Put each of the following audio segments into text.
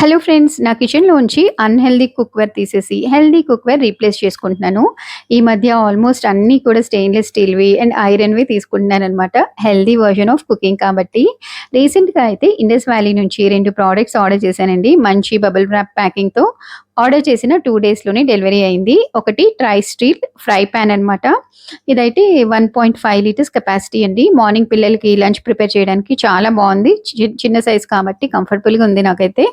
Hello friends, నా కిచెన్‌లోంచి unhealthy cookware తీసేసి, హెల్తీ కుక్‌వేర్ రీప్లేస్ చేసుకుంటున్నాను. ఈ మధ్య ఆల్మోస్ట్ అన్నీ కూడా స్టెయిన్‌లెస్ స్టీల్‌వి అండ్ ఐరన్‌వి తీసుకుంటున్నాననమాట. హెల్తీ వెర్షన్ ఆఫ్ కుకింగ్ కాబట్టి. రీసెంట్‌గా అయితే ఇండస్ వ్యాలీ నుంచి 2 ప్రొడక్ట్స్ ఆర్డర్ చేశానండి. మంచి బబుల్ వ్రాప్ ప్యాకింగ్‌తో. ఆర్డర్ చేసిన 2 డేస్‌లోనే డెలివరీ అయింది. ఒకటి ట్రై స్టీల్ ఫ్రై పాన్ అనమాట. ఇదైతే 1.5 లీటర్స్ కెపాసిటీ అండి. మార్నింగ్ పిల్లలకి లంచ్ ప్రిపేర్ చేయడానికి చాలా బావుంది. చిన్న సైజ్ కాబట్టి కంఫర్టబుల్‌గా ఉంది నాకైతే.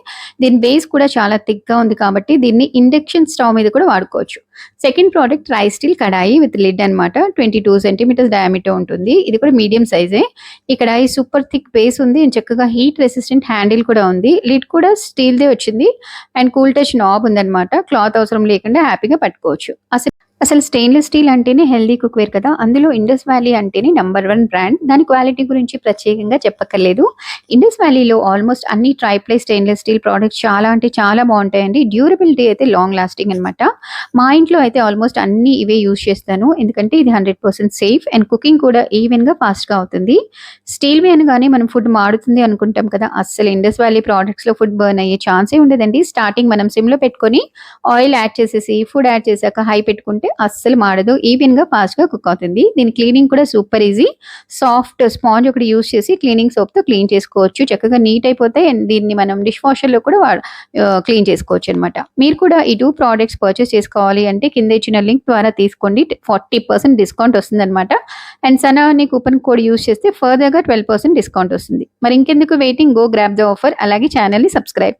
దీని బేస్ కూడా చాలా థిక్‌గా ఉంది కాబట్టి దీన్ని ఇండక్షన్ స్టవ్ మీద కూడా వాడుకోవచ్చు. Second product rice steel kadai with lid అనమాట. 22 సెంటీమీటర్స్ డయామీటర్ ఉంటుంది. ఇది కూడా మీడియం సైజే. ఈ కడాయి సూపర్ థిక్ బేస్ ఉంది అండ్ చక్కగా హీట్ రెసిస్టెంట్ హ్యాండిల్ కూడా ఉంది. లిడ్ కూడా స్టీల్‌దే వచ్చింది అండ్ కూల్ టచ్ నాబ్ ఉందనమాట. క్లాత్ అవసరం లేకుండా హ్యాపీగా పట్టుకోవచ్చు. అసలు స్టెయిన్‌లెస్ స్టీల్ అంటేనే హెల్తీ కుక్‌వేర్ కదా! అందులో ఇండస్ వ్యాలీ అంటేనే నంబర్ 1 బ్రాండ్. దాని క్వాలిటీ గురించి ప్రత్యేకంగా చెప్పక్కర్లేదు. ఇండస్ వ్యాలీలో ఆల్మోస్ట్ అన్ని ట్రైప్లై స్టెయిన్‌లెస్ స్టీల్ ప్రొడక్ట్స్ చాలా అంటే చాలా బావుంటాయండి. డ్యూరబిలిటీ అయితే లాంగ్ లాస్టింగ్ అనమాట. మా ఇంట్లో అయితే ఆల్మోస్ట్ అన్నీ ఇవే యూజ్ చేస్తాను. ఎందుకంటే ఇది 100% సేఫ్ అండ్ కుకింగ్ కూడా ఈవెన్‌గా ఫాస్ట్‌గా అవుతుంది. స్టీల్‌వి అనగానే మనం ఫుడ్ మాడుతుంది అనుకుంటాం కదా! అస్సలు ఇండస్ వ్యాలీ ప్రొడక్ట్స్‌లో ఫుడ్ బర్న్ అయ్యే ఛాన్సే ఉండదండి. స్టార్టింగ్ మనం సిమ్‌లో పెట్టుకొని ఆయిల్ యాడ్ చేసేసి, ఫుడ్ యాడ్ చేశాక హై పెట్టుకుంటే అస్సలు మాడదు. ఈవెన్‌గా ఫాస్ట్‌గా కుక్ అవుతుంది. దీని క్లీనింగ్ కూడా సూపర్ ఈజీ. సాఫ్ట్ స్పాంజ్ ఒకటి యూజ్ చేసి క్లీనింగ్ సోప్‌తో క్లీన్ చేసుకోవచ్చు. చక్కగా నీట్ అయిపోతాయి అండ్ దీన్ని మనం డిష్ వాషర్‌లో కూడా క్లీన్ చేసుకోవచ్చనమాట. మీరు కూడా ఈ 2 ప్రొడక్ట్స్ పర్చేస్ చేసుకోవాలి అంటే కింద ఇచ్చిన లింక్ ద్వారా తీసుకోండి. 40% డిస్కౌంట్ వస్తుందనమాట. అండ్ సనా అనే కూపన్ కోడ్ యూజ్ చేస్తే ఫర్దర్‌గా 12% డిస్కౌంట్ వస్తుంది. మరి ఇంకెందుకు waiting, go grab the offer. అలాగే ఛానెల్‌ని సబ్స్క్రైబ్.